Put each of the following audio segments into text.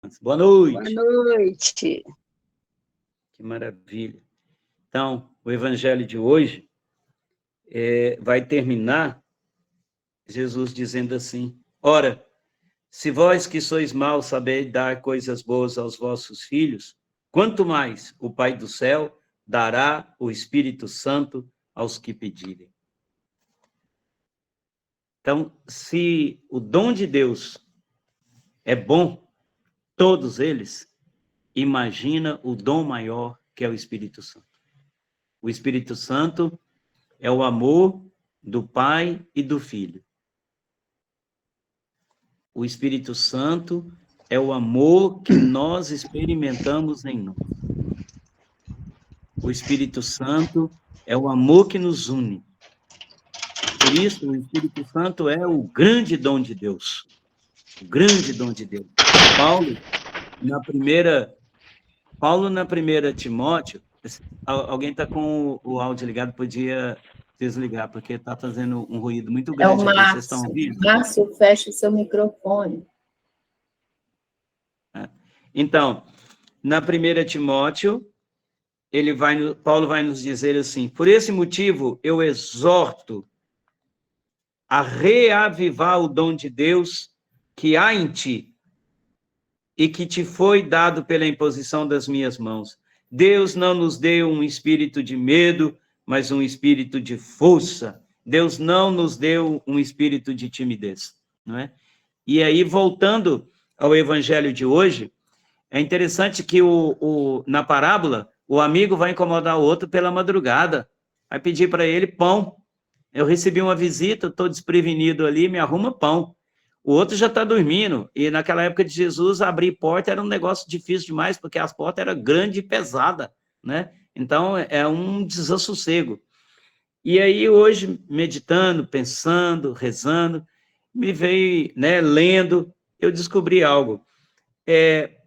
Boa Boa noite. noite. Que maravilha. Então, o evangelho de hoje vai terminar Jesus dizendo assim: ora, se vós que sois maus sabeis dar coisas boas aos vossos filhos, quanto mais o Pai do céu dará o Espírito Santo aos que pedirem. Então, se o dom de Deus é bom, todos eles, imagina o dom maior que é o Espírito Santo. O Espírito Santo é o amor do Pai e do Filho. O Espírito Santo é o amor que nós experimentamos em nós. O Espírito Santo é o amor que nos une. Por isso, o Espírito Santo é o grande dom de Deus. O grande dom de Deus. Paulo, na primeira Timóteo, alguém está com o áudio ligado, podia desligar, porque está fazendo um ruído muito É o grande aqui. Vocês estão ouvindo? Márcio, fecha o seu microfone. Então, na primeira Timóteo, Paulo vai nos dizer assim: por esse motivo eu exorto a reavivar o dom de Deus que há em ti e que te foi dado pela imposição das minhas mãos. Deus não nos deu um espírito de medo, mas um espírito de força. Deus não nos deu um espírito de timidez, não é? E aí, voltando ao evangelho de hoje, é interessante que na parábola, o amigo vai incomodar o outro pela madrugada, vai pedir para ele pão. Eu recebi uma visita, estou desprevenido ali, me arruma pão. O outro já está dormindo, e naquela época de Jesus, abrir porta era um negócio difícil demais, porque as portas eram grandes e pesadas, né? Então, é um desassossego. E aí, hoje, meditando, pensando, rezando, me veio, né, lendo, eu descobri algo.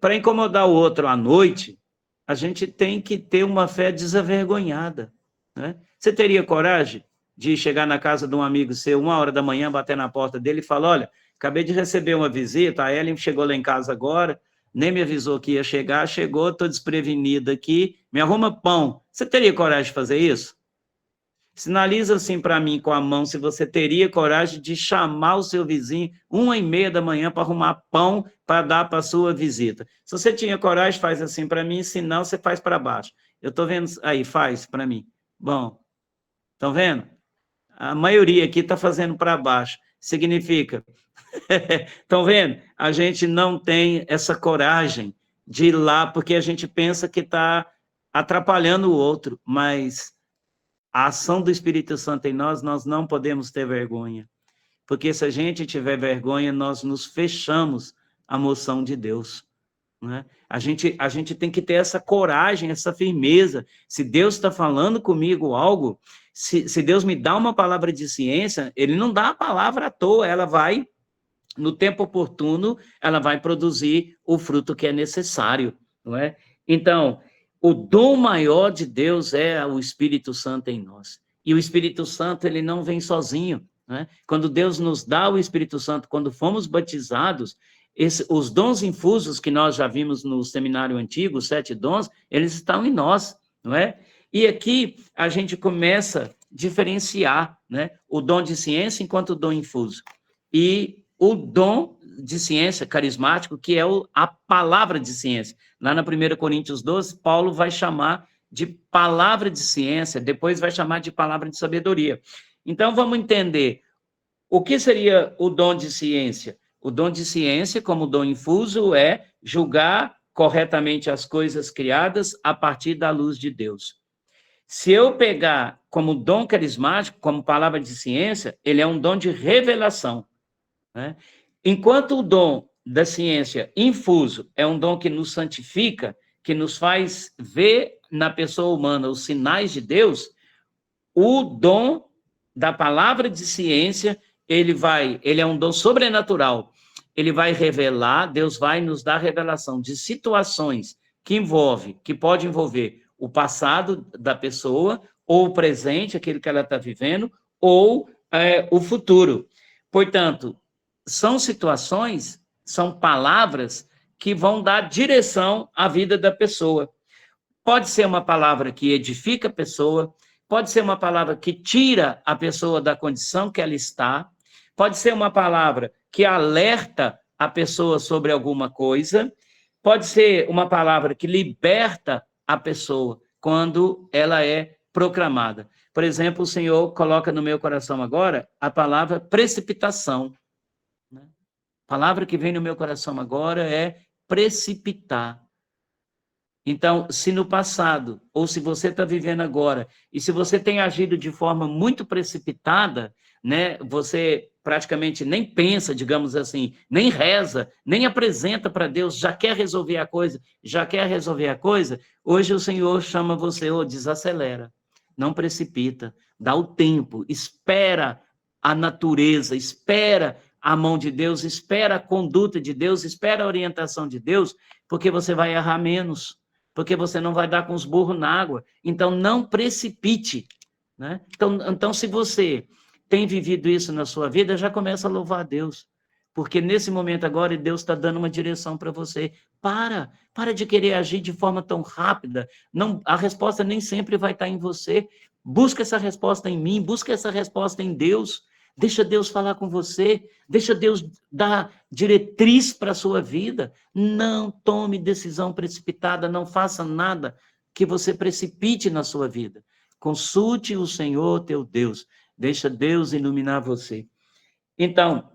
Para incomodar o outro à noite, a gente tem que ter uma fé desavergonhada, né? Você teria coragem de chegar na casa de um amigo seu, 1h da manhã, bater na porta dele e falar: olha, acabei de receber uma visita, a Ellen chegou lá em casa agora, nem me avisou que ia chegar, chegou, estou desprevenida aqui, me arruma pão. Você teria coragem de fazer isso? Sinaliza assim para mim com a mão se você teria coragem de chamar o seu vizinho 1h30 da manhã para arrumar pão para dar para a sua visita. Se você tinha coragem, faz assim para mim, se não, você faz para baixo. Eu estou vendo aí, faz para mim. Bom, estão vendo? A maioria aqui está fazendo para baixo. Significa, estão vendo? A gente não tem essa coragem de ir lá, porque a gente pensa que está atrapalhando o outro, mas a ação do Espírito Santo em nós não podemos ter vergonha. Porque se a gente tiver vergonha, nós nos fechamos à moção de Deus, né? A gente tem que ter essa coragem, essa firmeza. Se Deus está falando comigo algo, se Deus me dá uma palavra de ciência, Ele não dá a palavra à toa, ela vai, no tempo oportuno, ela vai produzir o fruto que é necessário, não é? Então, o dom maior de Deus é o Espírito Santo em nós. E o Espírito Santo, ele não vem sozinho, né? Quando Deus nos dá o Espírito Santo, quando fomos batizados, os dons infusos que nós já vimos no seminário antigo, os 7 dons, eles estão em nós, não é? E aqui a gente começa a diferenciar, né, o dom de ciência enquanto dom infuso. E o dom de ciência carismático, que é a palavra de ciência. Lá na 1 Coríntios 12, Paulo vai chamar de palavra de ciência, depois vai chamar de palavra de sabedoria. Então, vamos entender o que seria o dom de ciência. O dom de ciência, como dom infuso, é julgar corretamente as coisas criadas a partir da luz de Deus. Se eu pegar como dom carismático, como palavra de ciência, ele é um dom de revelação, né? Enquanto o dom da ciência infuso é um dom que nos santifica, que nos faz ver na pessoa humana os sinais de Deus, o dom da palavra de ciência, ele é um dom sobrenatural. Ele vai revelar, Deus vai nos dar revelação de situações que pode envolver o passado da pessoa, ou o presente, aquilo que ela está vivendo, ou o futuro. Portanto, são situações, são palavras que vão dar direção à vida da pessoa. Pode ser uma palavra que edifica a pessoa, pode ser uma palavra que tira a pessoa da condição que ela está, pode ser uma palavra que alerta a pessoa sobre alguma coisa, pode ser uma palavra que liberta a pessoa quando ela é proclamada. Por exemplo, o Senhor coloca no meu coração agora a palavra precipitação. A palavra que vem no meu coração agora é precipitar. Então, se no passado, ou se você está vivendo agora, e se você tem agido de forma muito precipitada, né, você praticamente nem pensa, digamos assim, nem reza, nem apresenta para Deus, já quer resolver a coisa, hoje o Senhor chama você, desacelera, não precipita, dá o tempo, espera a natureza, espera a mão de Deus, espera a conduta de Deus, espera a orientação de Deus, porque você vai errar menos, porque você não vai dar com os burros na água. Então, não precipite. Né? Então, se você tem vivido isso na sua vida, já começa a louvar a Deus. Porque nesse momento agora, Deus está dando uma direção para você. Para de querer agir de forma tão rápida. Não, a resposta nem sempre vai estar em você. Busca essa resposta em mim, busca essa resposta em Deus. Deixa Deus falar com você, deixa Deus dar diretriz para a sua vida. Não tome decisão precipitada, não faça nada que você precipite na sua vida. Consulte o Senhor teu Deus, deixa Deus iluminar você. Então,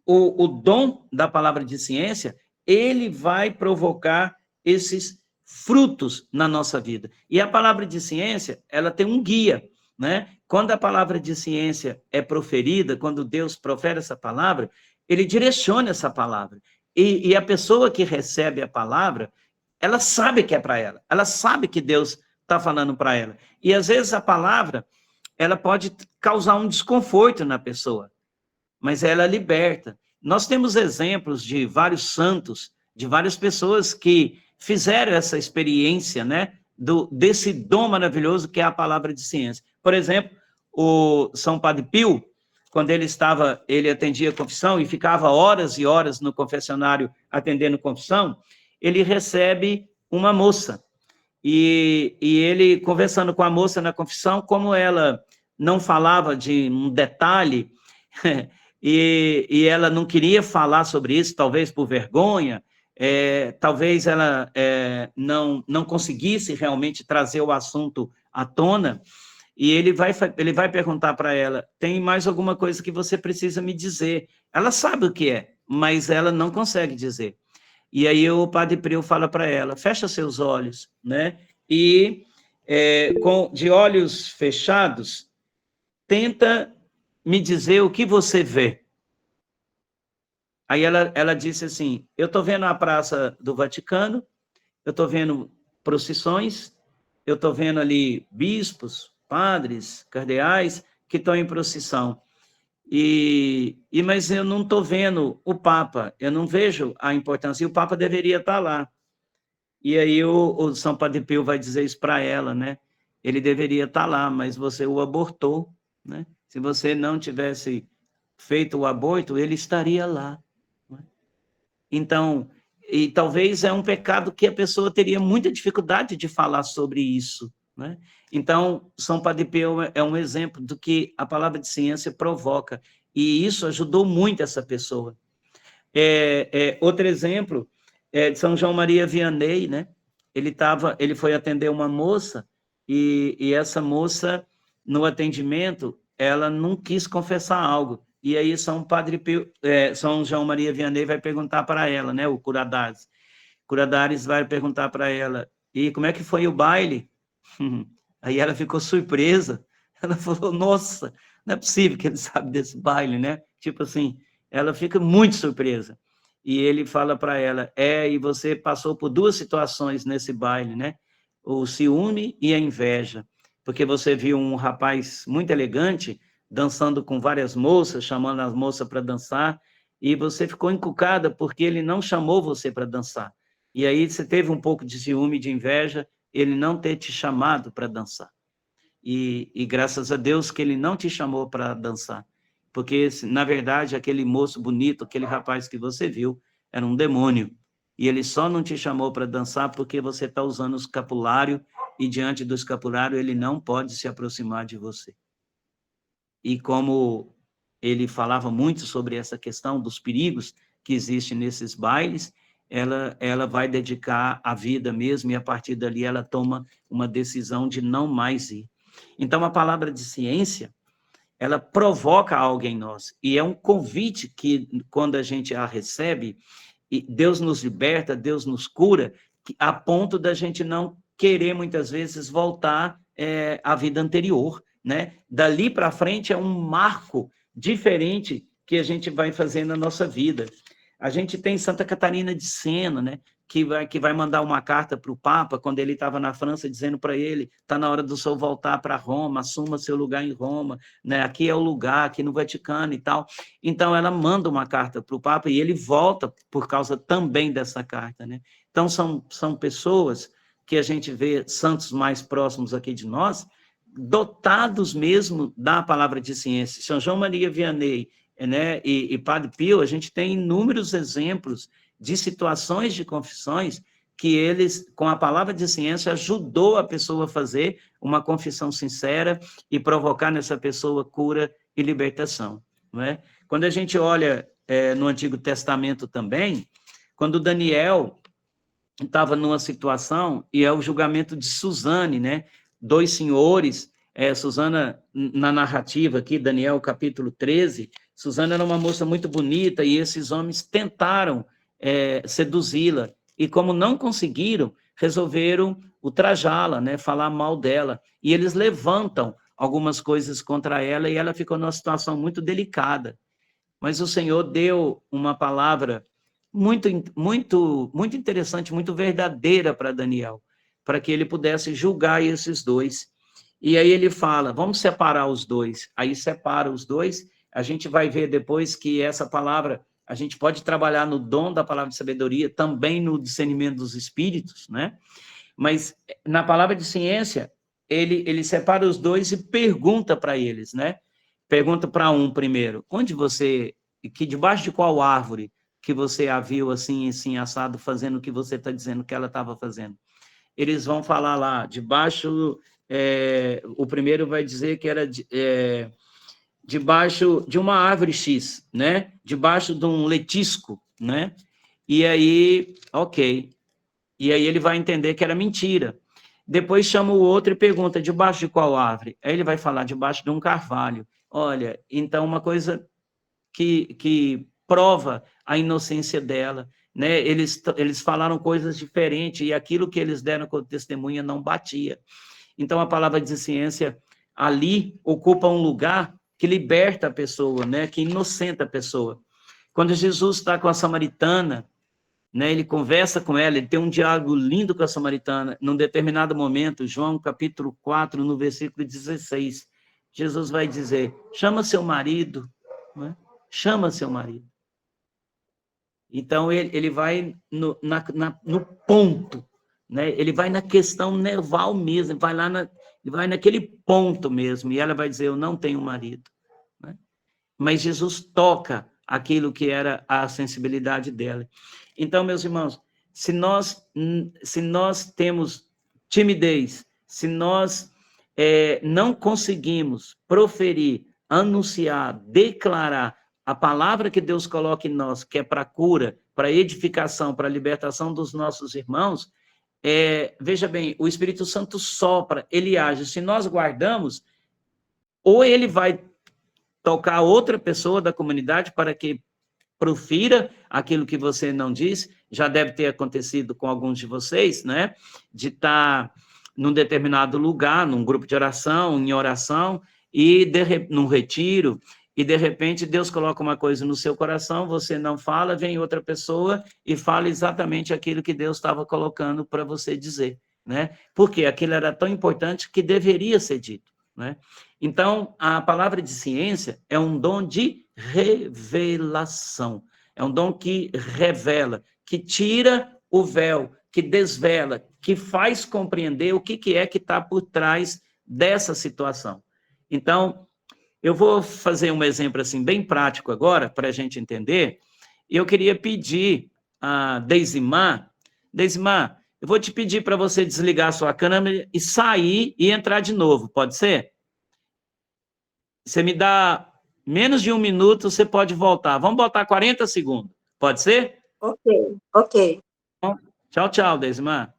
o dom da palavra de ciência, ele vai provocar esses frutos na nossa vida. E a palavra de ciência, ela tem um guia, né? Quando a palavra de ciência é proferida, quando Deus profere essa palavra, ele direciona essa palavra. E a pessoa que recebe a palavra, ela sabe que é para ela. Ela sabe que Deus está falando para ela. E, às vezes, a palavra, ela pode causar um desconforto na pessoa, mas ela liberta. Nós temos exemplos de vários santos, de várias pessoas que fizeram essa experiência, né, desse dom maravilhoso que é a palavra de ciência. Por exemplo, o São Padre Pio, quando ele atendia a confissão e ficava horas e horas no confessionário atendendo confissão, ele recebe uma moça. E ele, conversando com a moça na confissão, como ela não falava de um detalhe, e ela não queria falar sobre isso, talvez por vergonha, talvez ela não conseguisse realmente trazer o assunto à tona, e ele vai perguntar para ela, tem mais alguma coisa que você precisa me dizer? Ela sabe o que é, mas ela não consegue dizer. E aí o Padre Pio fala para ela, fecha seus olhos, né? E de olhos fechados, tenta me dizer o que você vê. Aí ela disse assim, eu estou vendo a Praça do Vaticano, eu estou vendo procissões, eu estou vendo ali bispos, padres, cardeais, que estão em procissão. Mas eu não estou vendo o Papa, eu não vejo a importância, e o Papa deveria estar lá. E aí o São Padre Pio vai dizer isso para ela, né? Ele deveria estar lá, mas você o abortou, né? Se você não tivesse feito o aborto, ele estaria lá. Né? Então, e talvez é um pecado que a pessoa teria muita dificuldade de falar sobre isso, né? Então, São Padre Pio é um exemplo do que a palavra de ciência provoca, e isso ajudou muito essa pessoa. Outro exemplo é de São João Maria Vianney, né? Ele foi atender uma moça, e essa moça, no atendimento, ela não quis confessar algo, e aí São João Maria Vianney vai perguntar para ela, né? O Curadares vai perguntar para ela, e como é que foi o baile? Aí ela ficou surpresa, ela falou, nossa, não é possível que ele sabe desse baile, né? Tipo assim, ela fica muito surpresa. E ele fala para ela, e você passou por duas situações nesse baile, né? O ciúme e a inveja, porque você viu um rapaz muito elegante dançando com várias moças, chamando as moças para dançar, e você ficou encucada porque ele não chamou você para dançar. E aí você teve um pouco de ciúme e de inveja, ele não ter te chamado para dançar. E graças a Deus que ele não te chamou para dançar, porque, na verdade, aquele moço bonito, aquele rapaz que você viu, era um demônio. e ele só não te chamou para dançar porque você está usando o escapulário, e diante do escapulário ele não pode se aproximar de você. E como ele falava muito sobre essa questão dos perigos que existem nesses bailes, ela vai dedicar a vida mesmo, e a partir dali ela toma uma decisão de não mais ir. Então, a palavra de ciência, ela provoca algo em nós, e é um convite que, quando a gente a recebe, e Deus nos liberta, Deus nos cura, a ponto da gente não querer, muitas vezes, voltar à vida anterior, né? Dali para frente é um marco diferente que a gente vai fazer na nossa vida. A gente tem Santa Catarina de Sena, né? Que vai mandar uma carta para o Papa, quando ele estava na França, dizendo para ele, está na hora do senhor voltar para Roma, assuma seu lugar em Roma, né? Aqui é o lugar, aqui no Vaticano e tal. Então, ela manda uma carta para o Papa, e ele volta por causa também dessa carta, né? Então, são pessoas que a gente vê, santos mais próximos aqui de nós, dotados mesmo da palavra de ciência. São João Maria Vianney, né, e Padre Pio, a gente tem inúmeros exemplos de situações de confissões que eles, com a palavra de ciência, ajudou a pessoa a fazer uma confissão sincera e provocar nessa pessoa cura e libertação, não é? Quando a gente olha no Antigo Testamento também, quando Daniel estava numa situação, e é o julgamento de Susane, né? Dois senhores, Susana, na narrativa aqui, Daniel capítulo 13, Susana era uma moça muito bonita, e esses homens tentaram seduzi-la, e como não conseguiram, resolveram ultrajá-la, né? Falar mal dela, e eles levantam algumas coisas contra ela, e ela ficou numa situação muito delicada. Mas o Senhor deu uma palavra muito, muito, muito interessante, muito verdadeira para Daniel, para que ele pudesse julgar esses dois. E aí ele fala, vamos separar os dois. Aí separa os dois. A gente vai ver depois que essa palavra, a gente pode trabalhar no dom da palavra de sabedoria, também no discernimento dos espíritos, né? Mas na palavra de ciência, ele separa os dois e pergunta para eles, né? Pergunta para um primeiro, debaixo de qual árvore que você a viu assim, assim, assado, fazendo o que você está dizendo que ela estava fazendo? Eles vão falar lá, debaixo, o primeiro vai dizer que era debaixo de uma árvore X, né? Debaixo de um letisco, né? E aí, ok. E aí ele vai entender que era mentira. Depois chama o outro e pergunta, debaixo de qual árvore? Aí ele vai falar, debaixo de um carvalho. Olha, então uma coisa que prova a inocência dela, né? Eles falaram coisas diferentes, e aquilo que eles deram como testemunha não batia. Então a palavra de ciência ali ocupa um lugar que liberta a pessoa, né? Que inocenta a pessoa. Quando Jesus está com a samaritana, né, ele conversa com ela, ele tem um diálogo lindo com a samaritana, num determinado momento, João capítulo 4, no versículo 16, Jesus vai dizer, chama seu marido, né? Chama seu marido. Então, ele vai no ponto, né? Ele vai na questão nerval mesmo, ele vai naquele ponto mesmo, e ela vai dizer, eu não tenho marido. Né? Mas Jesus toca aquilo que era a sensibilidade dela. Então, meus irmãos, se nós temos timidez, se nós não conseguimos proferir, anunciar, declarar a palavra que Deus coloca em nós, que é para cura, para edificação, para libertação dos nossos irmãos, veja bem, o Espírito Santo sopra, ele age. Se nós guardamos, ou ele vai tocar outra pessoa da comunidade para que profira aquilo que você não disse, já deve ter acontecido com alguns de vocês, né? De estar num determinado lugar, num grupo de oração, em oração, e num retiro, e de repente Deus coloca uma coisa no seu coração, você não fala, vem outra pessoa e fala exatamente aquilo que Deus estava colocando para você dizer, né? Porque aquilo era tão importante que deveria ser dito, né? Então, a palavra de ciência é um dom de revelação, é um dom que revela, que tira o véu, que desvela, que faz compreender o que é que está por trás dessa situação. Então, eu vou fazer um exemplo assim bem prático agora, para a gente entender, e eu queria pedir a Deisimar. Deisimar, eu vou te pedir para você desligar a sua câmera e sair e entrar de novo, pode ser? Você me dá menos de 1 minuto, você pode voltar. Vamos botar 40 segundos, pode ser? Ok, ok. Tchau, tchau, Deisimar.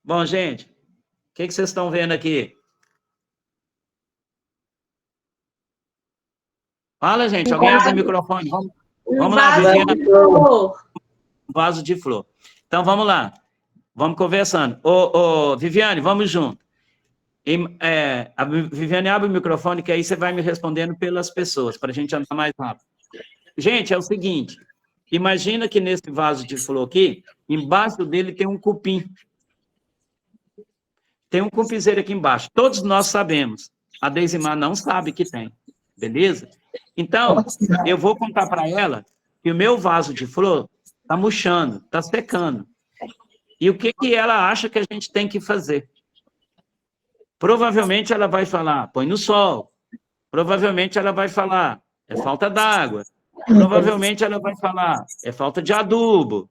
Bom, gente, o que vocês estão vendo aqui? Fala, gente, alguém abre o microfone. Vamos lá, Viviane. Vaso de flor. Então, vamos lá. Vamos conversando. Viviane, vamos junto. A Viviane abre o microfone, que aí você vai me respondendo pelas pessoas, para a gente andar mais rápido. Gente, é o seguinte, imagina que nesse vaso de flor aqui, embaixo dele tem um cupim. Tem um cupizeiro aqui embaixo. Todos nós sabemos. A Deisimar não sabe que tem. Beleza? Então, eu vou contar para ela que o meu vaso de flor está murchando, está secando. E o que ela acha que a gente tem que fazer? Provavelmente ela vai falar, põe no sol. Provavelmente ela vai falar, é falta d'água. Provavelmente ela vai falar, é falta de adubo.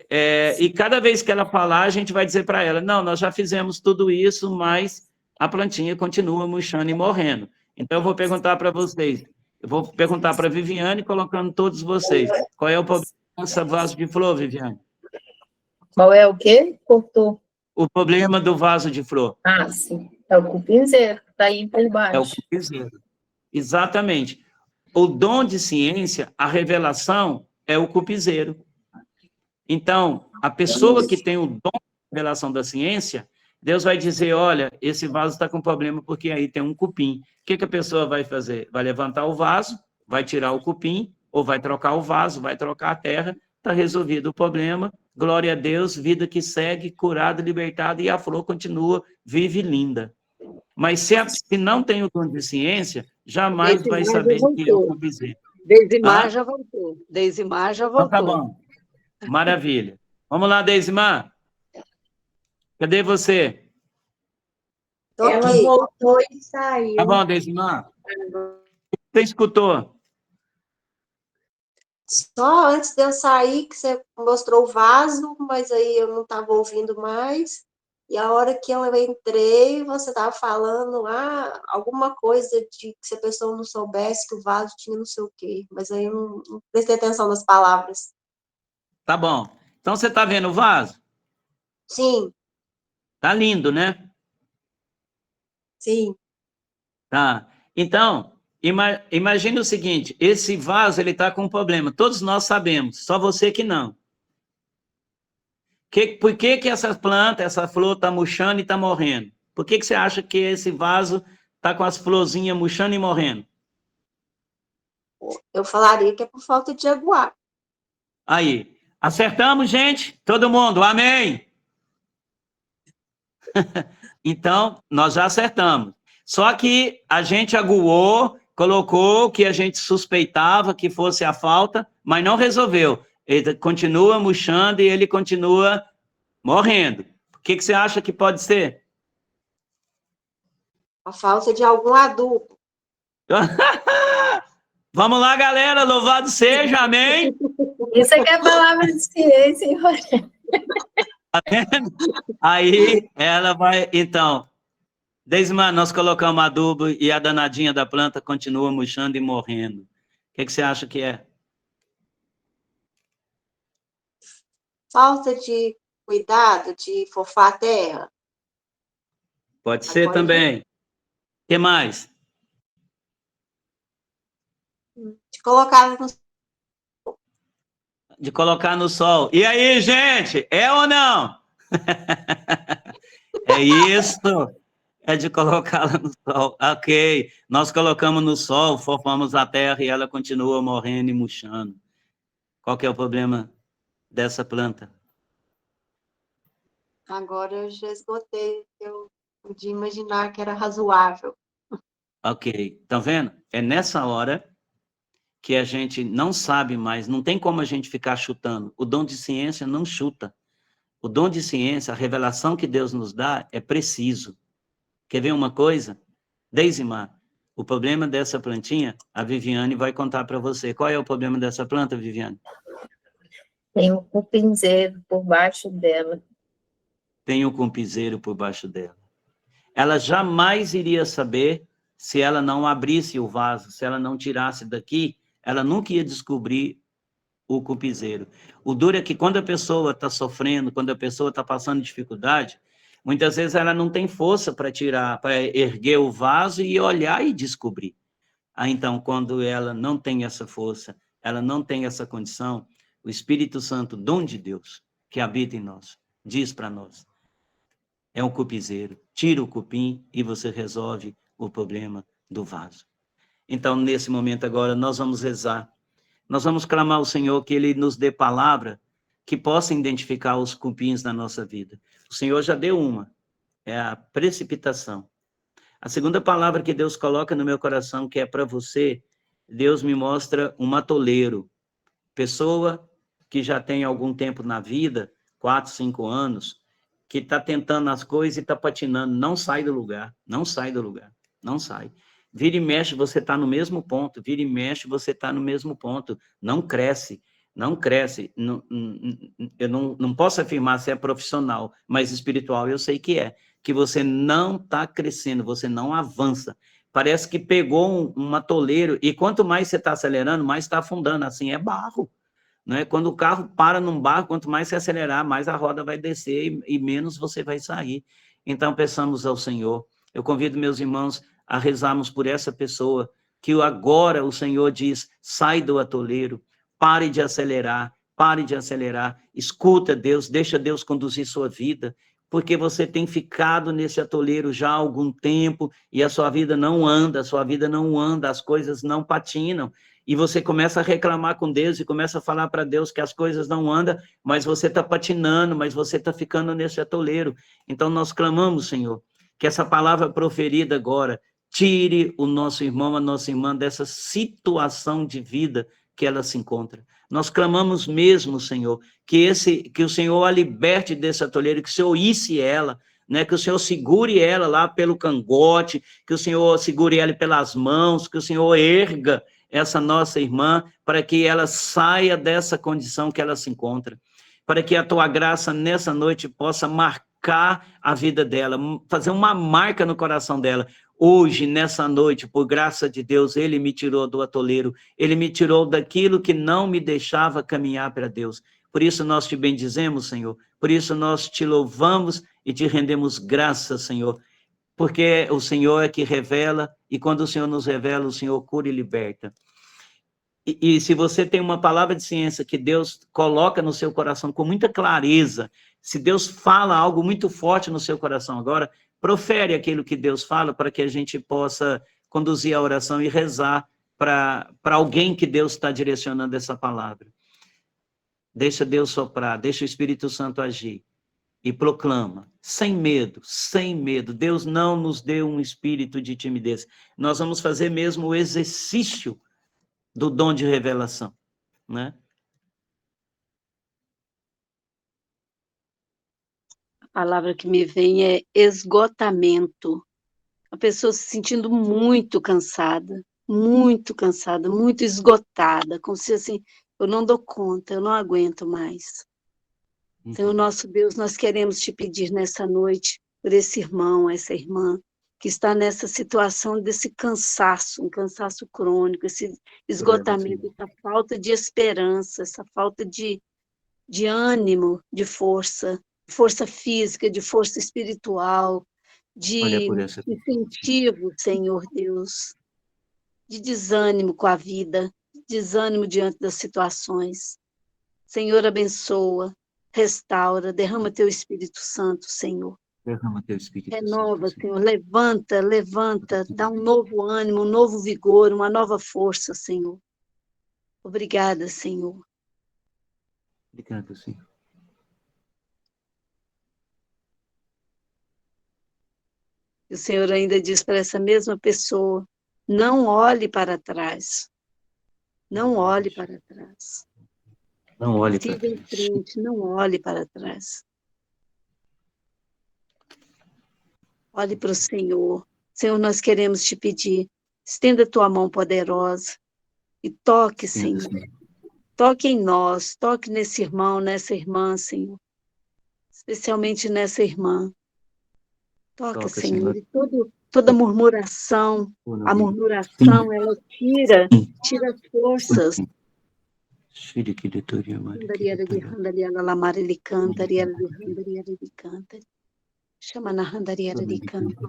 E cada vez que ela falar, a gente vai dizer para ela, não, nós já fizemos tudo isso, mas a plantinha continua murchando e morrendo. Então, eu vou perguntar para vocês, eu vou perguntar para a Viviane, colocando todos vocês, qual é o problema dessa vaso de flor, Viviane? Qual é o quê? Cortou. O problema do vaso de flor. Ah, sim. É o cupinzeiro, que está aí por baixo. É o cupizeiro. Exatamente. O dom de ciência, a revelação, é o cupizeiro. Então, a pessoa que tem o dom de revelação da ciência, Deus vai dizer, olha, esse vaso está com problema porque aí tem um cupim. O que a pessoa vai fazer? Vai levantar o vaso, vai tirar o cupim, ou vai trocar o vaso, vai trocar a terra, está resolvido o problema, glória a Deus, vida que segue, curada, libertada, e a flor continua vive e linda. Mas se não tem o dom de ciência, jamais vai saber que é o cupizeiro. Deisimar já voltou. Deisimar já voltou. Então, tá bom. Maravilha. Vamos lá, Deisimar. Cadê você? Ela voltou e saiu. Tá bom, Deisimar. Você escutou? Só antes de eu sair, que você mostrou o vaso, mas aí eu não estava ouvindo mais. E a hora que eu entrei, você estava falando alguma coisa de que se a pessoa não soubesse que o vaso tinha não sei o quê. Mas aí eu não prestei atenção nas palavras. Tá bom. Então, você tá vendo o vaso? Sim. Tá lindo, né? Sim. Tá. Então, imagine o seguinte, esse vaso, ele tá com um problema. Todos nós sabemos, só você que não. Por que essa planta, essa flor tá murchando e tá morrendo? Por que você acha que esse vaso tá com as florzinhas murchando e morrendo? Eu falaria que é por falta de aguar. Aí. Acertamos, gente? Todo mundo, amém? Então, nós já acertamos. Só que a gente aguou, colocou o que a gente suspeitava que fosse a falta, mas não resolveu. Ele continua murchando e ele continua morrendo. O que você acha que pode ser? A falta de algum adubo. Vamos lá, galera, louvado seja, amém? Isso aqui é palavra de ciência, hein, Rogério? Tá vendo? Aí ela vai, então, Deisimar, nós colocamos adubo e a danadinha da planta continua murchando e morrendo. O que você acha que é? Falta de cuidado, de fofar a terra. Pode ser também. O que mais? De colocar no... De colocar no sol. E aí, gente? É ou não? É isso. É de colocá-la no sol. Ok. Nós colocamos no sol, fofamos a terra e ela continua morrendo e murchando. Qual que é o problema dessa planta? Agora eu já esgotei. Eu podia imaginar que era razoável. Ok. Estão vendo? É nessa hora que a gente não sabe mais, não tem como a gente ficar chutando. O dom de ciência não chuta. O dom de ciência, a revelação que Deus nos dá é preciso. Quer ver uma coisa? Deisimar, O problema dessa plantinha, a Viviane vai contar para você. Qual é o problema dessa planta, Viviane? Tem um cupinzeiro por baixo dela. Tem um cumpizeiro por baixo dela. Ela jamais iria saber se ela não abrisse o vaso, se ela não tirasse daqui, ela nunca ia descobrir o cumpizeiro. O duro é que quando a pessoa está sofrendo, quando a pessoa está passando dificuldade, muitas vezes ela não tem força para tirar, para erguer o vaso e olhar e descobrir. Então, quando ela não tem essa força, ela não tem essa condição, o Espírito Santo, dom de Deus, que habita em nós, diz para nós, é um cupizeiro, tira o cupim e você resolve o problema do vaso. Então, nesse momento agora, nós vamos rezar. Nós vamos clamar ao Senhor que Ele nos dê palavra que possa identificar os cupins na nossa vida. O Senhor já deu uma, é a precipitação. A segunda palavra que Deus coloca no meu coração, que é para você, Deus me mostra um atoleiro. Pessoa que já tem algum tempo na vida, 4, 5 anos, que está tentando as coisas e está patinando, não sai do lugar, não sai do lugar, não sai. Vira e mexe, você está no mesmo ponto, vira e mexe, você está no mesmo ponto, não cresce, não cresce. Eu não posso afirmar se é profissional, mas espiritual eu sei que você não está crescendo, você não avança. Parece que pegou um atoleiro, e quanto mais você está acelerando, mais está afundando, assim, é barro. Não é? Quando o carro para num barro, quanto mais você acelerar, mais a roda vai descer e menos você vai sair. Então, peçamos ao Senhor. Eu convido meus irmãos a rezarmos por essa pessoa, que agora o Senhor diz, sai do atoleiro, pare de acelerar, escuta Deus, deixa Deus conduzir sua vida, porque você tem ficado nesse atoleiro já há algum tempo e a sua vida não anda, as coisas não patinam. E você começa a reclamar com Deus e começa a falar para Deus que as coisas não andam, mas você está patinando, mas você está ficando nesse atoleiro. Então, nós clamamos, Senhor, que essa palavra proferida agora tire o nosso irmão, a nossa irmã dessa situação de vida que ela se encontra. Nós clamamos mesmo, Senhor, que o Senhor a liberte desse atoleiro, que o Senhor isse ela, né, que o Senhor segure ela lá pelo cangote, que o Senhor segure ela pelas mãos, que o Senhor erga essa nossa irmã, para que ela saia dessa condição que ela se encontra, para que a tua graça nessa noite possa marcar a vida dela, fazer uma marca no coração dela. Hoje, nessa noite, por graça de Deus, Ele me tirou do atoleiro, Ele me tirou daquilo que não me deixava caminhar para Deus. Por isso nós te bendizemos, Senhor, por isso nós te louvamos e te rendemos graças, Senhor, porque o Senhor é que revela, e quando o Senhor nos revela, o Senhor cura e liberta. E se você tem uma palavra de ciência que Deus coloca no seu coração com muita clareza, se Deus fala algo muito forte no seu coração agora, profere aquilo que Deus fala para que a gente possa conduzir a oração e rezar para alguém que Deus está direcionando essa palavra. Deixa Deus soprar, deixa o Espírito Santo agir. E proclama, sem medo, sem medo. Deus não nos deu um espírito de timidez. Nós vamos fazer mesmo o exercício do dom de revelação, né? A palavra que me vem é esgotamento. A pessoa se sentindo muito cansada, muito esgotada, como se assim, eu não dou conta, eu não aguento mais. Senhor nosso Deus, nós queremos te pedir nessa noite por esse irmão, essa irmã, que está nessa situação desse cansaço, um cansaço crônico, esse esgotamento, essa falta de esperança, essa falta de ânimo, de força física, de força espiritual, de incentivo, Senhor Deus, de desânimo com a vida, desânimo diante das situações. Senhor, abençoa, restaura, derrama teu Espírito Santo, Senhor. Derrama teu Espírito Renova, Santo, Senhor, levanta, dá um novo ânimo, um novo vigor, uma nova força, Senhor. Obrigada, Senhor. Obrigado, Senhor. E o Senhor ainda diz para essa mesma pessoa, não olhe para trás. Não olhe para trás. Não olhe para trás. Siga em frente, não olhe para trás. Olhe para o Senhor. Senhor, nós queremos te pedir Estenda a tua mão poderosa e toque, Sim, Senhor. Senhor. Toque em nós, toque nesse irmão, nessa irmã, Senhor. Especialmente nessa irmã. Toque, Toca, Senhor. Senhor. E toda murmuração, a murmuração, ela tira forças. Chama na handariara de canta.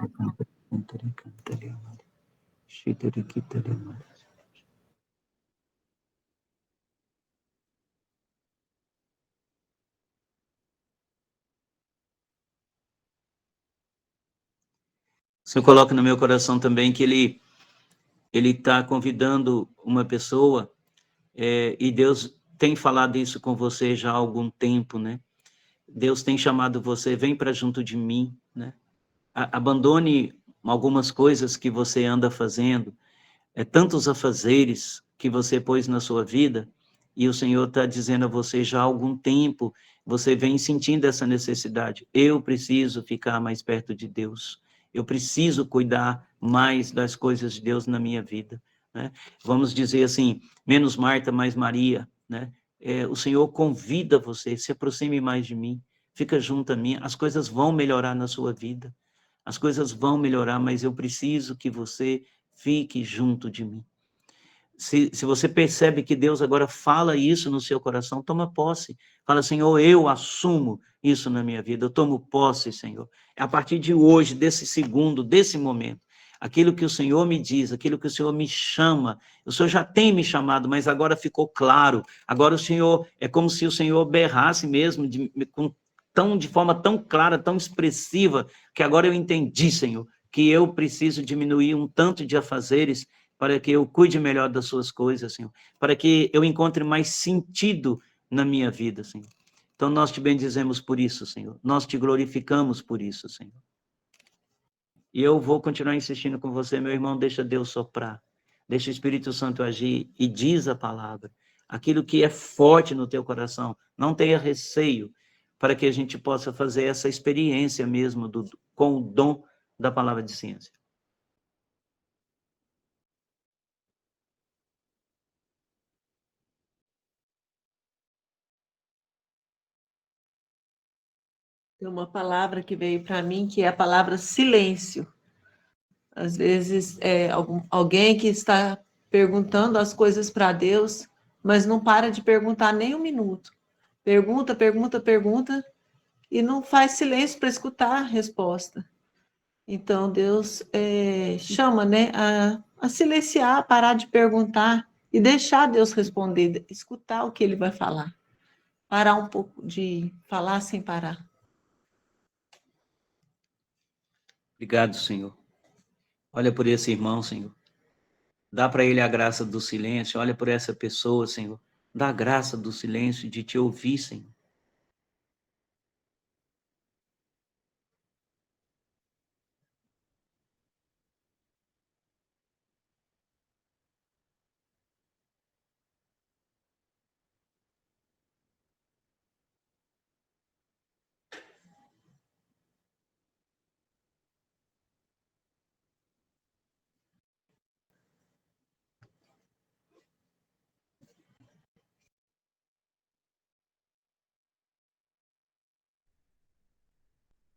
O Senhor coloca no meu coração também que ele está convidando uma pessoa, e Deus tem falado isso com você já há algum tempo, né? Deus tem chamado você, vem para junto de mim, né? Abandone algumas coisas que você anda fazendo, tantos afazeres que você pôs na sua vida, e o Senhor está dizendo a você já há algum tempo, você vem sentindo essa necessidade. Eu preciso ficar mais perto de Deus. Eu preciso cuidar mais das coisas de Deus na minha vida, né? Vamos dizer assim, menos Marta, mais Maria, né? O Senhor convida você, se aproxime mais de mim, fica junto a mim, as coisas vão melhorar na sua vida, as coisas vão melhorar, mas eu preciso que você fique junto de mim. Se você percebe que Deus agora fala isso no seu coração, toma posse. Fala, Senhor, eu assumo isso na minha vida, eu tomo posse, Senhor. A partir de hoje, desse segundo, desse momento, aquilo que o Senhor me diz, aquilo que o Senhor me chama, o Senhor já tem me chamado, mas agora ficou claro. Agora o Senhor, é como se o Senhor berrasse mesmo, de forma tão clara, tão expressiva, que agora eu entendi, Senhor, que eu preciso diminuir um tanto de afazeres para que eu cuide melhor das suas coisas, Senhor, para que eu encontre mais sentido na minha vida, Senhor. Então, nós te bendizemos por isso, Senhor. Nós te glorificamos por isso, Senhor. E eu vou continuar insistindo com você, meu irmão, deixa Deus soprar, deixa o Espírito Santo agir e diz a palavra. Aquilo que é forte no teu coração, não tenha receio, para que a gente possa fazer essa experiência mesmo com o dom da palavra de ciência. Tem uma palavra que veio para mim, que é a palavra silêncio. Às vezes, alguém que está perguntando as coisas para Deus, mas não para de perguntar nem um minuto. Pergunta, pergunta, pergunta, e não faz silêncio para escutar a resposta. Então, Deus chama, né, a silenciar, a parar de perguntar e deixar Deus responder, escutar o que Ele vai falar. Parar um pouco de falar sem parar. Obrigado, Senhor. Olha por esse irmão, Senhor. Dá para ele a graça do silêncio. Olha por essa pessoa, Senhor. Dá a graça do silêncio, de te ouvir, Senhor.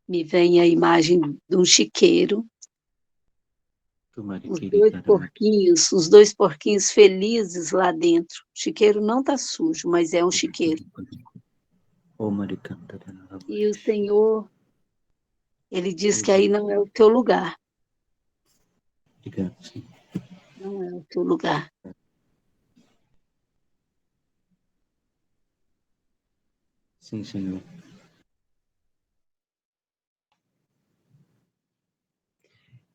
Me vem a imagem de um chiqueiro, os dois porquinhos felizes lá dentro. O chiqueiro não está sujo, mas é um chiqueiro. E o Senhor, Ele diz que aí não é o teu lugar. Não é o teu lugar. Sim, Senhor.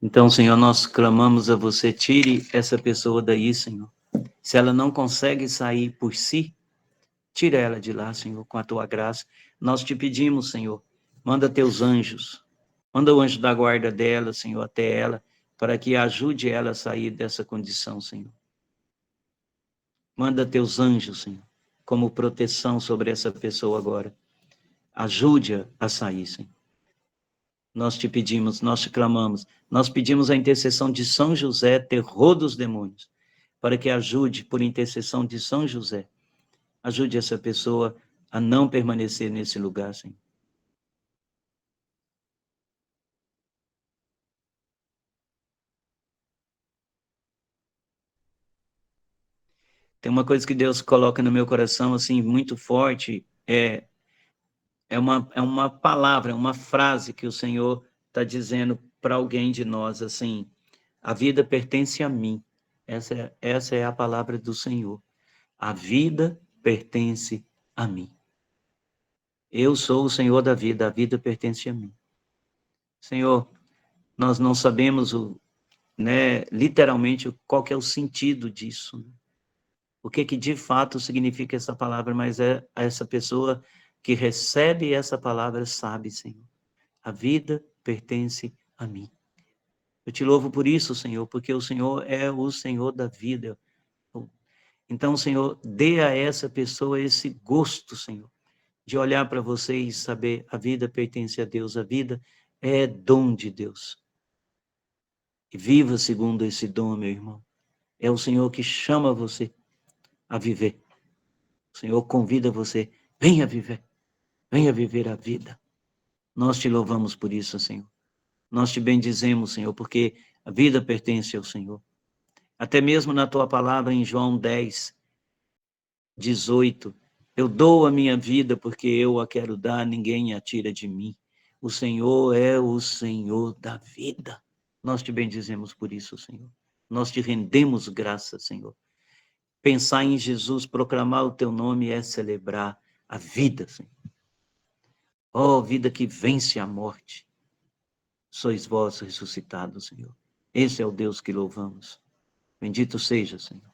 Então, Senhor, nós clamamos a você, tire essa pessoa daí, Senhor. Se ela não consegue sair por si, tira ela de lá, Senhor, com a tua graça. Nós te pedimos, Senhor, manda teus anjos, manda o anjo da guarda dela, Senhor, até ela, para que ajude ela a sair dessa condição, Senhor. Manda teus anjos, Senhor, como proteção sobre essa pessoa agora. Ajude-a a sair, Senhor. nós te pedimos, nós te clamamos, nós pedimos a intercessão de São José, terror dos demônios, para que ajude, por intercessão de São José, ajude essa pessoa a não permanecer nesse lugar, Senhor. Tem uma coisa que Deus coloca no meu coração, assim, muito forte, é uma palavra, uma frase que o Senhor está dizendo para alguém de nós, assim, a vida pertence a mim. Essa é a palavra do Senhor. A vida pertence a mim. Eu sou o Senhor da vida, a vida pertence a mim. Senhor, nós não sabemos, literalmente, qual que é o sentido disso, né? O que de fato significa essa palavra, mas essa pessoa que recebe essa palavra sabe, Senhor. A vida pertence a mim. Eu te louvo por isso, Senhor, porque o Senhor é o Senhor da vida. Então, Senhor, dê a essa pessoa esse gosto, Senhor, de olhar para você e saber a vida pertence a Deus, a vida é dom de Deus. E viva segundo esse dom, meu irmão. É o Senhor que chama você a viver. O Senhor convida você, venha viver a vida. Nós te louvamos por isso, Senhor. Nós te bendizemos, Senhor, porque a vida pertence ao Senhor. Até mesmo na tua palavra em João 10, 18, eu dou a minha vida porque eu a quero dar, ninguém a tira de mim. O Senhor é o Senhor da vida. Nós te bendizemos por isso, Senhor. Nós te rendemos graça, Senhor. Pensar em Jesus, proclamar o teu nome é celebrar a vida, Senhor. Ó, vida que vence a morte. Sois vós ressuscitados, Senhor. Esse é o Deus que louvamos. Bendito seja, Senhor.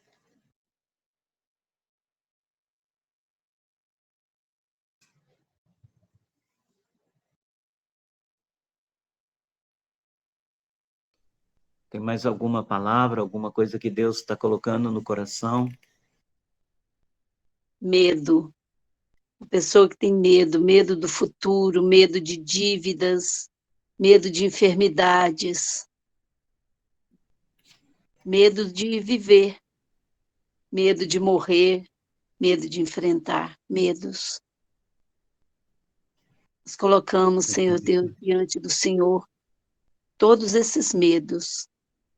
Tem mais alguma palavra, alguma coisa que Deus está colocando no coração? Medo. A pessoa que tem medo, medo do futuro, medo de dívidas, medo de enfermidades, medo de viver, medo de morrer, medo de enfrentar, medos. Nós colocamos, Senhor Deus, diante do Senhor, todos esses medos.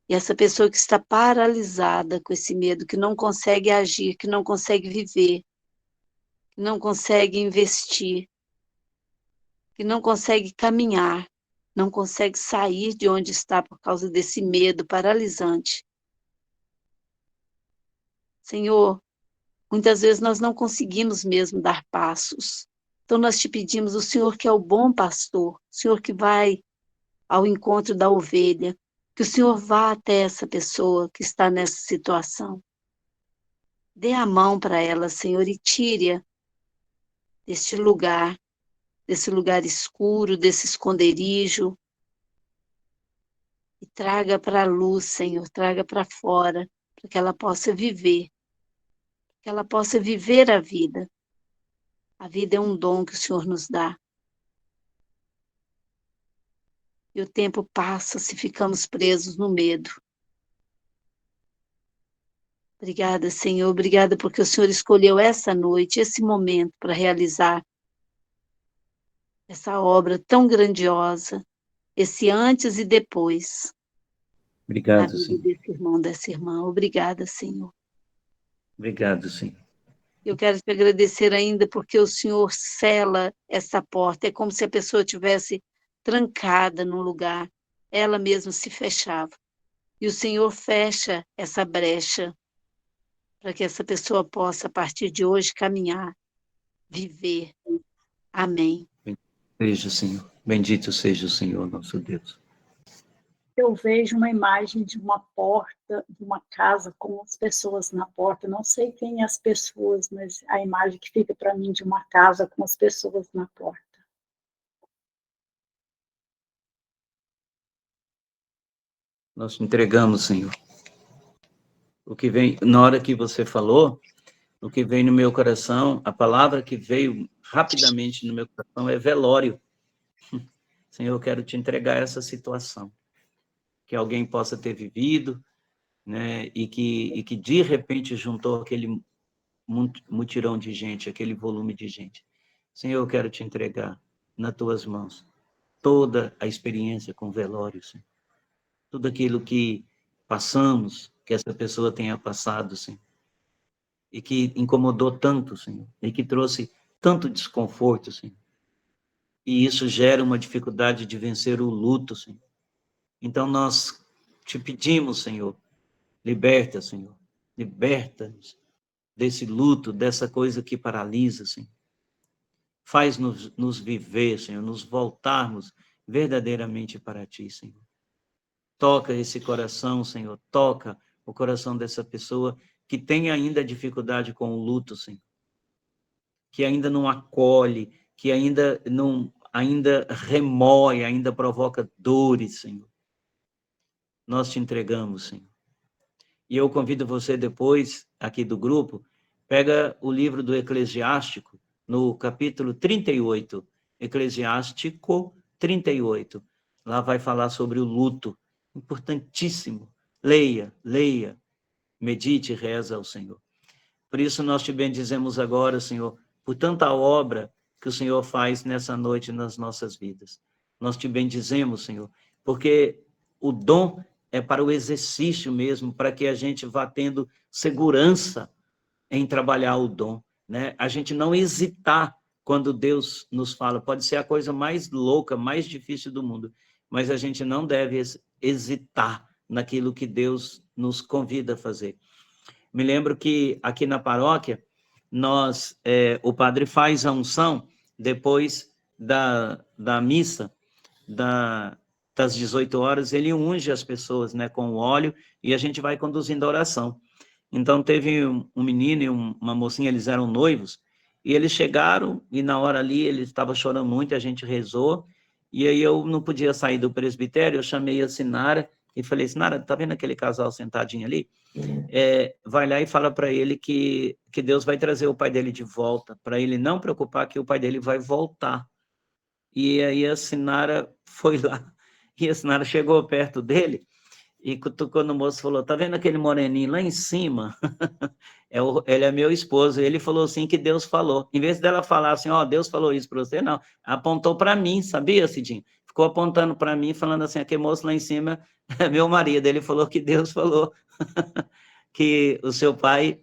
E essa pessoa que está paralisada com esse medo, que não consegue agir, que não consegue viver, que não consegue investir, que não consegue caminhar, não consegue sair de onde está por causa desse medo paralisante. Senhor, muitas vezes nós não conseguimos mesmo dar passos. Então nós te pedimos, o Senhor que é o bom pastor, o Senhor que vai ao encontro da ovelha, que o Senhor vá até essa pessoa que está nessa situação. Dê a mão para ela, Senhor, e tire-a desse lugar escuro, desse esconderijo, e traga para a luz, Senhor, traga para fora, para que ela possa viver, que ela possa viver a vida. A vida é um dom que o Senhor nos dá. E o tempo passa se ficamos presos no medo. Obrigada, Senhor, obrigada porque o Senhor escolheu essa noite, esse momento para realizar essa obra tão grandiosa, esse antes e depois. Obrigado, na vida Senhor. desse irmão, dessa irmã. Obrigada, Senhor. Obrigado, Senhor. Eu quero te agradecer ainda porque o Senhor sela essa porta. É como se a pessoa tivesse trancada num lugar. Ela mesma se fechava. E o Senhor fecha essa brecha para que essa pessoa possa, a partir de hoje, caminhar, viver. Amém. Seja, Senhor. Bendito seja o Senhor, nosso Deus. Eu vejo uma imagem de uma porta, de uma casa com as pessoas na porta. Não sei quem as pessoas, mas a imagem que fica para mim de uma casa com as pessoas na porta. Nós te entregamos, Senhor. O que vem, na hora que você falou, o que vem no meu coração, a palavra que veio rapidamente no meu coração é velório. Senhor, eu quero te entregar essa situação, que alguém possa ter vivido, né, e que de repente juntou aquele mutirão de gente, aquele volume de gente. Senhor, eu quero te entregar nas tuas mãos toda a experiência com velório, Senhor. Tudo aquilo que passamos, que essa pessoa tenha passado, Senhor, e que incomodou tanto, Senhor, e que trouxe tanto desconforto, Senhor. E isso gera uma dificuldade de vencer o luto, Senhor. Então nós te pedimos, Senhor, liberta, Senhor, liberta-nos desse luto, dessa coisa que paralisa, Senhor. Faz-nos viver, Senhor, nos voltarmos verdadeiramente para Ti, Senhor. Toca esse coração, Senhor, toca o coração dessa pessoa que tem ainda dificuldade com o luto, Senhor. Que ainda não acolhe, que ainda remói, ainda provoca dores, Senhor. Nós te entregamos, Senhor. E eu convido você depois, aqui do grupo, pega o livro do Eclesiástico, no capítulo 38, Eclesiástico 38. Lá vai falar sobre o luto, importantíssimo. Leia, medite e reza ao Senhor. Por isso nós te bendizemos agora, Senhor, por tanta obra que o Senhor faz nessa noite nas nossas vidas. Nós te bendizemos, Senhor, porque o dom é para o exercício mesmo, para que a gente vá tendo segurança em trabalhar o dom, né? A gente não hesitar quando Deus nos fala. Pode ser a coisa mais louca, mais difícil do mundo, mas a gente não deve hesitar naquilo que Deus nos convida a fazer. Me lembro que aqui na paróquia, o padre faz a unção depois da missa, das 18 horas, ele unge as pessoas, né, com o óleo, e a gente vai conduzindo a oração. Então, teve um menino e uma mocinha, eles eram noivos, e eles chegaram, e na hora ali, ele estava chorando muito, a gente rezou, e aí eu não podia sair do presbitério, eu chamei a Sinara, e falei, Sinara, tá vendo aquele casal sentadinho ali? Vai lá e fala para ele que Deus vai trazer o pai dele de volta, para ele não preocupar que o pai dele vai voltar. E aí a Sinara foi lá, e a Sinara chegou perto dele, e cutucou no moço e falou, tá vendo aquele moreninho lá em cima? Ele é meu esposo. Ele falou assim que Deus falou. Em vez dela falar assim, Deus falou isso para você, não. Apontou para mim, sabia, Cidinho? Ficou apontando para mim, falando assim, aquele moço lá em cima é meu marido. Ele falou que Deus falou que o seu pai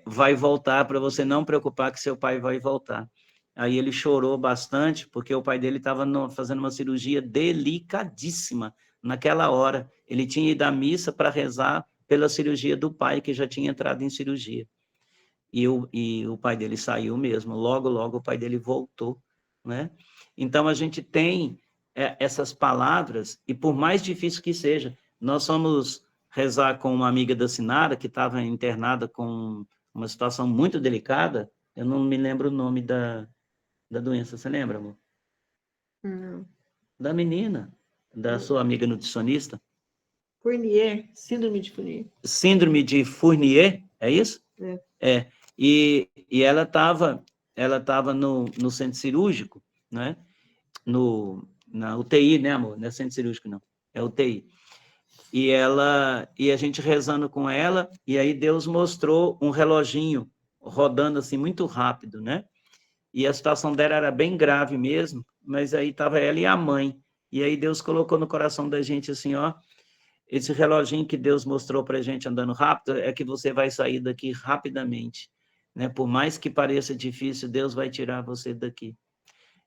vai voltar, para você não preocupar que seu pai vai voltar. Aí ele chorou bastante, porque o pai dele estava fazendo uma cirurgia delicadíssima. Naquela hora, ele tinha ido à missa para rezar pela cirurgia do pai, que já tinha entrado em cirurgia. E o pai dele saiu mesmo. Logo, logo, o pai dele voltou, né? Então, a gente tem essas palavras, e por mais difícil que seja, nós fomos rezar com uma amiga da Sinara, que estava internada com uma situação muito delicada. Eu não me lembro o nome da doença. Você lembra, amor? Não. Da menina, da sua amiga nutricionista. Fournier, síndrome de Fournier. Síndrome de Fournier, é isso? É. E ela estava no centro cirúrgico, né? Na UTI, né, amor? Não é centro cirúrgico, não. É UTI. E a gente rezando com ela, e aí Deus mostrou um reloginho rodando assim muito rápido, né? E a situação dela era bem grave mesmo, mas aí estava ela e a mãe. E aí Deus colocou no coração da gente assim, esse reloginho que Deus mostrou para a gente andando rápido, é que você vai sair daqui rapidamente, né? Por mais que pareça difícil, Deus vai tirar você daqui.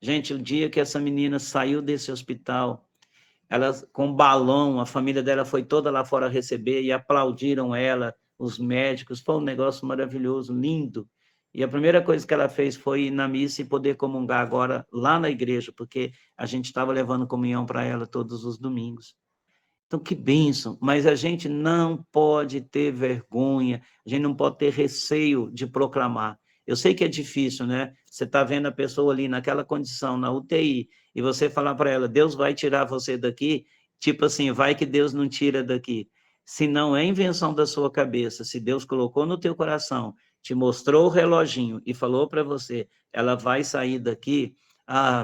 Gente, o dia que essa menina saiu desse hospital, ela com balão, a família dela foi toda lá fora receber e aplaudiram ela, os médicos, foi um negócio maravilhoso, lindo. E a primeira coisa que ela fez foi ir na missa e poder comungar agora lá na igreja, porque a gente estava levando comunhão para ela todos os domingos. Então, que bênção, mas a gente não pode ter vergonha, a gente não pode ter receio de proclamar. Eu sei que é difícil, né? Você está vendo a pessoa ali naquela condição, na UTI, e você falar para ela, Deus vai tirar você daqui, tipo assim, vai que Deus não tira daqui. Se não é invenção da sua cabeça, se Deus colocou no teu coração, te mostrou o reloginho e falou para você, ela vai sair daqui,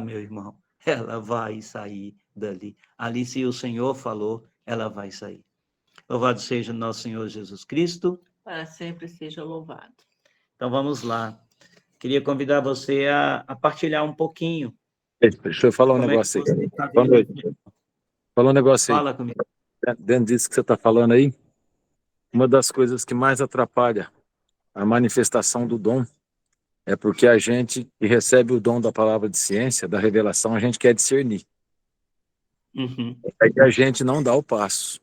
meu irmão, ela vai sair dali. Ali, se o Senhor falou, ela vai sair. Louvado seja nosso Senhor Jesus Cristo. Para sempre seja louvado. Então, vamos lá. Queria convidar você a partilhar um pouquinho. Deixa eu falar um Como é que negócio aí. você está Boa vendo? noite. Fala um negócio aí. Fala comigo. Dentro disso que você está falando aí, uma das coisas que mais atrapalha a manifestação do dom é porque a gente que recebe o dom da palavra de ciência, da revelação, a gente quer discernir. Uhum. É que a gente não dá o passo.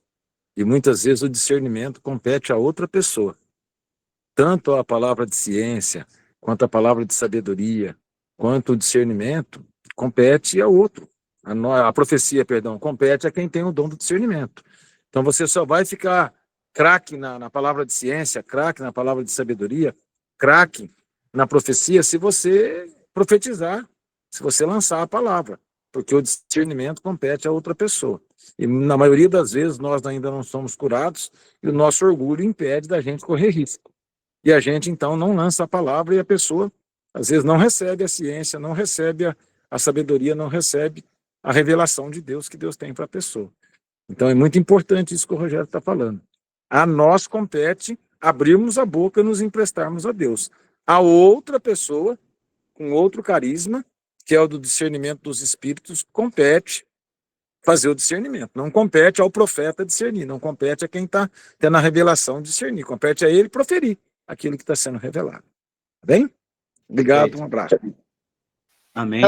E muitas vezes o discernimento compete a outra pessoa. Tanto a palavra de ciência, quanto a palavra de sabedoria, quanto o discernimento, compete a outro. A profecia, perdão, compete a quem tem o dom do discernimento. Então você só vai ficar craque na palavra de ciência, craque na palavra de sabedoria, craque na profecia se você profetizar, se você lançar a palavra, porque o discernimento compete a outra pessoa. E na maioria das vezes nós ainda não somos curados e o nosso orgulho impede da gente correr risco. E a gente então não lança a palavra e a pessoa às vezes não recebe a ciência, não recebe a sabedoria, não recebe a revelação de Deus que Deus tem para a pessoa. Então é muito importante isso que o Rogério está falando. A nós compete abrirmos a boca e nos emprestarmos a Deus. A outra pessoa, com outro carisma, que é o do discernimento dos espíritos, compete fazer o discernimento. Não compete ao profeta discernir, não compete a quem está tendo a revelação discernir, compete a ele proferir aquilo que está sendo revelado. Tá bem? Obrigado, um abraço. Amém.